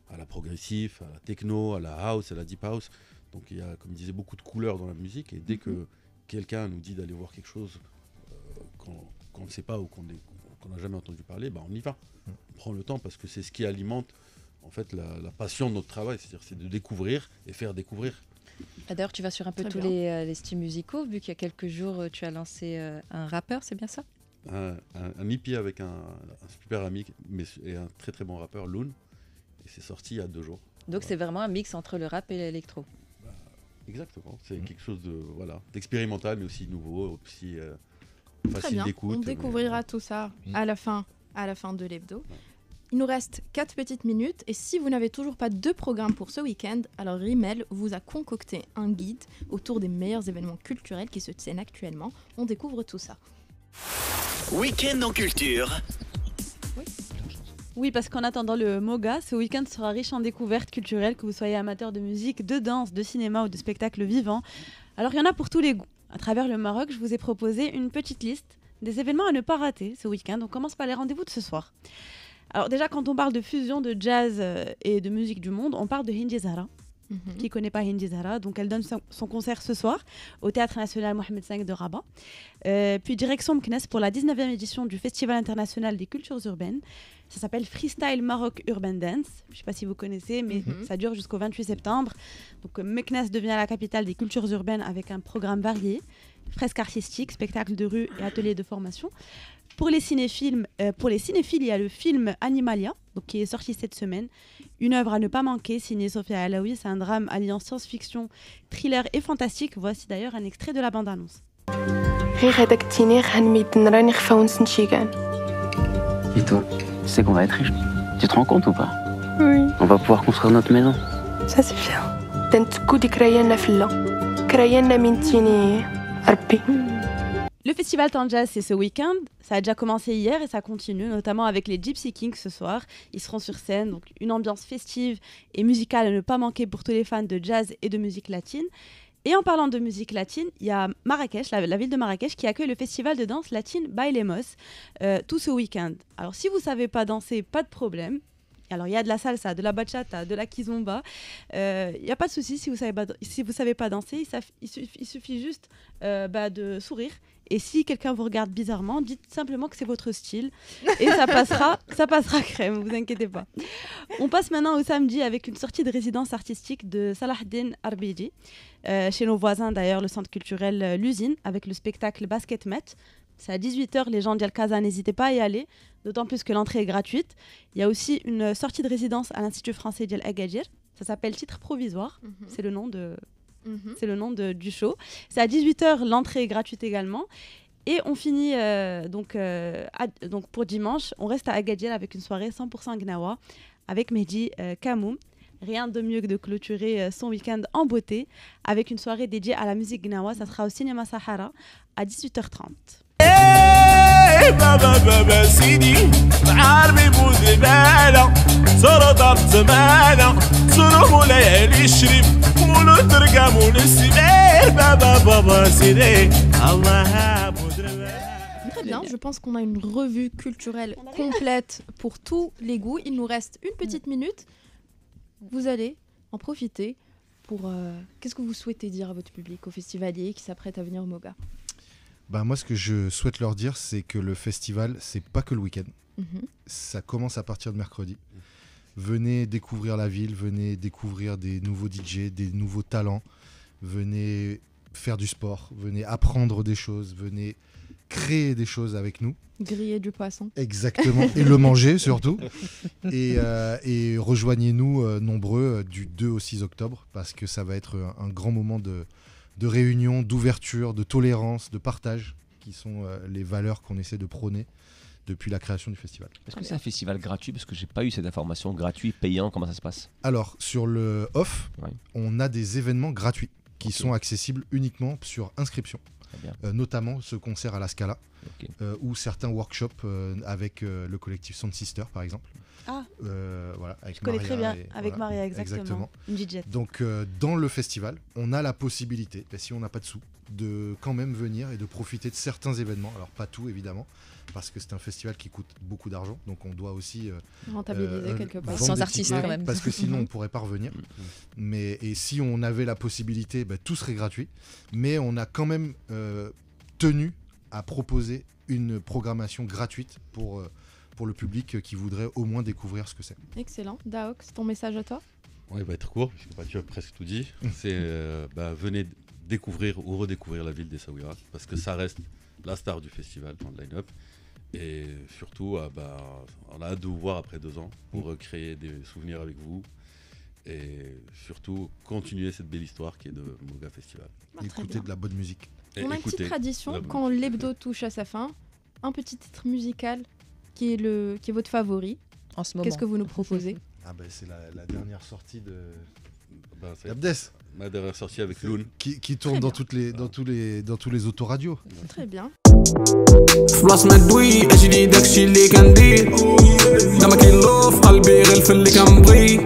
à la progressif, à la techno, à la house, à la deep house. Donc il y a, comme je disais, beaucoup de couleurs dans la musique. Et dès que quelqu'un nous dit d'aller voir quelque chose qu'on ne sait pas ou qu'on n'a jamais entendu parler, on y va. On prend le temps parce que c'est ce qui alimente en fait la passion de notre travail. C'est-à-dire c'est de découvrir et faire découvrir. D'ailleurs, tu vas sur un peu tous les styles musicaux, vu qu'il y a quelques jours, tu as lancé un rappeur, c'est bien ça ? Un hippie avec un super ami et un très très bon rappeur, Loon. Et c'est sorti il y a 2 jours. Donc c'est vraiment un mix entre le rap et l'électro. Exactement, c'est quelque chose d'expérimental, mais aussi nouveau, aussi facile d'écoute. On découvrira tout ça à la fin de l'hebdo. Il nous reste 4 petites minutes et si vous n'avez toujours pas de programme pour ce week-end, alors Rimmel vous a concocté un guide autour des meilleurs événements culturels qui se tiennent actuellement. On découvre tout ça. Week-end en culture. Oui, parce qu'en attendant le Moga, ce week-end sera riche en découvertes culturelles, que vous soyez amateur de musique, de danse, de cinéma ou de spectacles vivants. Alors il y en a pour tous les goûts. À travers le Maroc, je vous ai proposé une petite liste des événements à ne pas rater ce week-end. On commence par les rendez-vous de ce soir. Alors déjà, quand on parle de fusion de jazz et de musique du monde, on parle de Hindi Zahra. Qui ne connaît pas Hindi Zahra, donc elle donne son concert ce soir au Théâtre National Mohamed V de Rabat. Puis direction Meknès pour la 19e édition du Festival International des Cultures Urbaines. Ça s'appelle Freestyle Maroc Urban Dance. Je ne sais pas si vous connaissez, mais ça dure jusqu'au 28 septembre. Donc Meknès devient la capitale des cultures urbaines avec un programme varié, fresques artistiques, spectacles de rue et ateliers de formation. Pour les cinéphiles, il y a le film Animalia, donc qui est sorti cette semaine. Une œuvre à ne pas manquer, signée Sophia Alaoui. C'est un drame alliant science-fiction, thriller et fantastique. Voici d'ailleurs un extrait de la bande-annonce. Et toi, tu sais qu'on va être riche. Tu te rends compte ou pas? Oui. On va pouvoir construire notre maison. Ça c'est bien. تنتكو ذكرياتنا في الله كريانا من تيني ربي. Le festival Tanjaz, c'est ce week-end. Ça a déjà commencé hier et ça continue, notamment avec les Gypsy Kings ce soir. Ils seront sur scène, donc une ambiance festive et musicale à ne pas manquer pour tous les fans de jazz et de musique latine. Et en parlant de musique latine, il y a Marrakech, la ville de Marrakech, qui accueille le festival de danse latine Bailemos tout ce week-end. Alors si vous ne savez pas danser, pas de problème. Alors il y a de la salsa, de la bachata, de la kizomba. Il n'y a pas de souci si vous ne savez pas danser. Il suffit juste de sourire. Et si quelqu'un vous regarde bizarrement, dites simplement que c'est votre style. Et ça passera crème, vous inquiétez pas. On passe maintenant au samedi avec une sortie de résidence artistique de Salahdin Arbidi. Chez nos voisins d'ailleurs, le centre culturel L'Usine, avec le spectacle Basket Met. C'est à 18h, les gens d'Yalkaza, n'hésitez pas à y aller, d'autant plus que l'entrée est gratuite. Il y a aussi une sortie de résidence à l'Institut français d'El Agadir. Ça s'appelle Titre provisoire, c'est le nom du show. C'est à 18h, l'entrée est gratuite également. Et on finit donc pour dimanche, on reste à Agadir avec une soirée 100% Gnawa avec Mehdi Kamoum. Rien de mieux que de clôturer son week-end en beauté avec une soirée dédiée à la musique Gnawa. Ça sera au Cinéma Sahara à 18h30. بابا بابا سيدي عاربي بوزبالة صاروا ضرب زمانة صاروا مولاي الشريف مولو ترقى مولو السبيل بابا بابا سيدي الله Très bien, je pense qu'on a une revue culturelle complète pour tous les goûts. Il nous reste une petite minute. Vous allez en profiter pour... Qu'est-ce que vous souhaitez dire à votre public, aux festivaliers qui s'apprêtent à venir au Moga? Moi, ce que je souhaite leur dire, c'est que le festival, c'est pas que le week-end. Ça commence à partir de mercredi. Venez découvrir la ville, venez découvrir des nouveaux DJ, des nouveaux talents. Venez faire du sport, venez apprendre des choses, venez créer des choses avec nous. Griller du poisson. Exactement, et le manger surtout. Et rejoignez-nous nombreux du 2 au 6 octobre, parce que ça va être un grand moment de réunion, d'ouverture, de tolérance, de partage, qui sont les valeurs qu'on essaie de prôner depuis la création du festival. Est-ce que c'est un festival gratuit? Parce que j'ai pas eu cette information. Gratuit, payant, comment ça se passe? Alors, sur le off, on a des événements gratuits qui sont accessibles uniquement sur inscription. Notamment ce concert à la Scala, ou certains workshops avec le collectif Sound Sister, par exemple. Voilà, avec je connais Maria très bien, avec Maria, exactement. Une DJ. Donc, dans le festival, on a la possibilité, si on n'a pas de sous, de quand même venir et de profiter de certains événements. Alors, pas tout, évidemment, parce que c'est un festival qui coûte beaucoup d'argent, donc on doit aussi rentabiliser quelque part. Sans artistes, quand même. Parce que sinon, on ne pourrait pas revenir. Et si on avait la possibilité, tout serait gratuit. Mais on a quand même tenu à proposer une programmation gratuite pour le public qui voudrait au moins découvrir ce que c'est. Excellent. Daox, ton message à toi? Il va être court, parce que tu as presque tout dit. C'est venez découvrir ou redécouvrir la ville d'Essaouira, parce que ça reste la star du festival dans le line-up. Et surtout, on a hâte de vous voir après 2 ans pour recréer des souvenirs avec vous. Et surtout, continuer cette belle histoire qui est de Moga Festival. Écoutez de la bonne musique. On a une petite tradition, quand l'hebdo touche à sa fin, un petit titre musical qui est votre favori. En ce moment. Qu'est-ce que vous nous proposez? C'est la dernière sortie de Abdes. Ma dernière sortie avec Loon. Qui tourne dans tous les autoradios. Très bien. فبلاص ما ندوي اجري داكشي اللي كندير دا ما كاين لو في قلبي غير الفن اللي كنبغي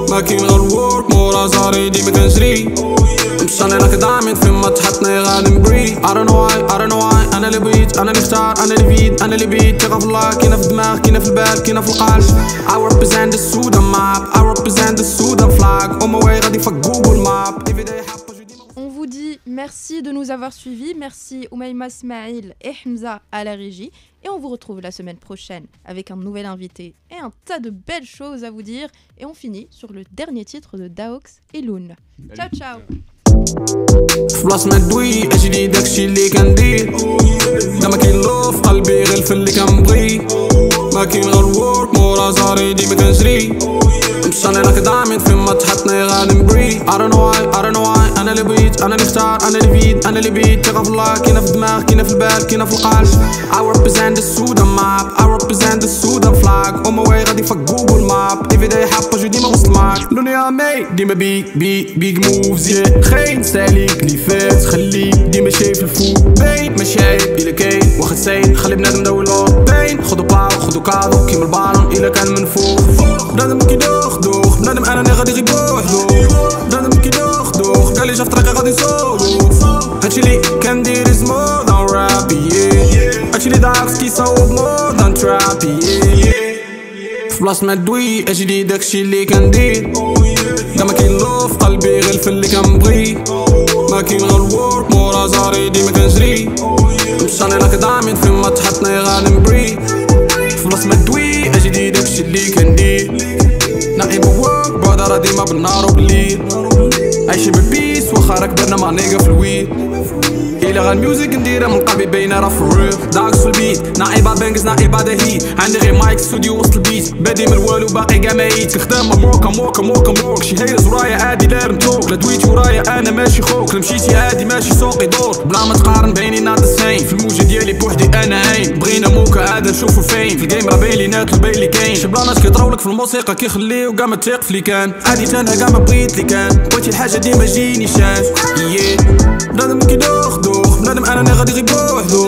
ما كاين غير الورك مورا زاري ديما كنجري مشاني راك ضامن فين ما تحطني غادي نبري I don't know why انا اللي بغيت انا اللي اختار انا اللي فيد انا اللي بيت ثقة في الله كاينه في الدماغ كاينه في البال كاينه في القلب I represent the Sudan map I represent the Sudan flag on my way غادي fuck Google map every day On vous dit merci de nous avoir suivis, merci Oumaima Ismail et Hamza à la régie, et on vous retrouve la semaine prochaine avec un nouvel invité et un tas de belles choses à vous dire, et on finit sur le dernier titre de Daox et Loon. Ciao ciao. فبلاص ما ندوي اجري داكشي اللي كندير دا ما كاين لو في قلبي غير الفن اللي كنبغي ما كاين غير الورك مورا زاري ديما كنجري مشاني لك دايما فيما تحطني غادي نبري I don't know why انا اللي بغيت انا اللي اختار انا اللي فيد انا اللي بيت ثقة في الله كاينة في الدماغ كاينة في البال كاينة في القلب I represent the Sudan map I represent the Sudan flag on my way غادي فك جوجل ماب every day حابة جو ديما وسط الماك لوني امي ديما بيج موفز خاين ساليك لي فات خليك ديما شايف الفوق باين ماشي عيب الا كاين واخد ساين خلي بنادم داوي لور باين خدو باو خدو كادو كيما البالون الا كان من فوق بنادم كيدوخ بنادم انا غادي غير بوحدو بنادم كيدوخ قال لي جا في طريقي غادي نسولو هادشي لي كندير is more than rap هادشي لي داكس كيصاوب more than trap في بلاصة ما دوي اجلي داكشي لي كندير كاع ما كاين لو في قلبي غير الفن اللي كنبغي ما كاين غير الورك مورا زاري ديما كنجري مشاني لك دايما فين ما تحطني غادي نبري في بلاصة ما دوي اجلي داكشي اللي كندير نعيب ورك بعدا راه ديما بالنهار وبالليل عايشين بالبيس واخا راه كبرنا مع نيغا في الويل إلا غا الميوزك نديرها من قلبي باينة راه في الريل داكس في البيت نعيبها بانكس نعيبها دهيت عندي غير مايك ستوديو وسط البيت بادي من الوالو باقي كاع ميت كنخدم موك شي هيرز ورايا عادي لا نتوك لا دويتي ورايا انا ماشي خوك لا مشيتي عادي ماشي سوقي دور بلا ما تقارن بيننا السين في الموجة ديالي بوحدي انا عين بغينا موكا عادا نشوفو فين في الجيم راه باين لي ناتلو باين لي كاين شي بلانات كيطراولك في الموسيقى كيخليو كاع ما تثيق في لي كان عادي انا كاع ما بغيت لي كان بغيتي الحاجة ديما جيني شانس بنادم كيدوخ بنادم انا غادي غير بوحدو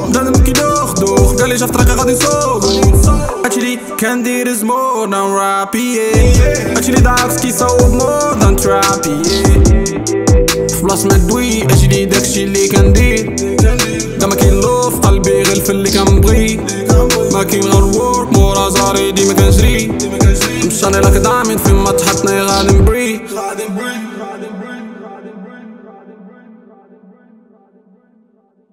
بنادم كيدوخ قال لي جا في طريقي غادي نسولو هادشي لي كندير is more than rap هادشي لي داكس كيصاوب more than trap في بلاصة ما دوي اجلي داكشي لي كندير كاع ما كاين لو في قلبي غير الفن اللي كنبغي ما كاين غير الورك مورا زاري ديما كنجري مشاني لك دايما فين ما تحطني غادي نبري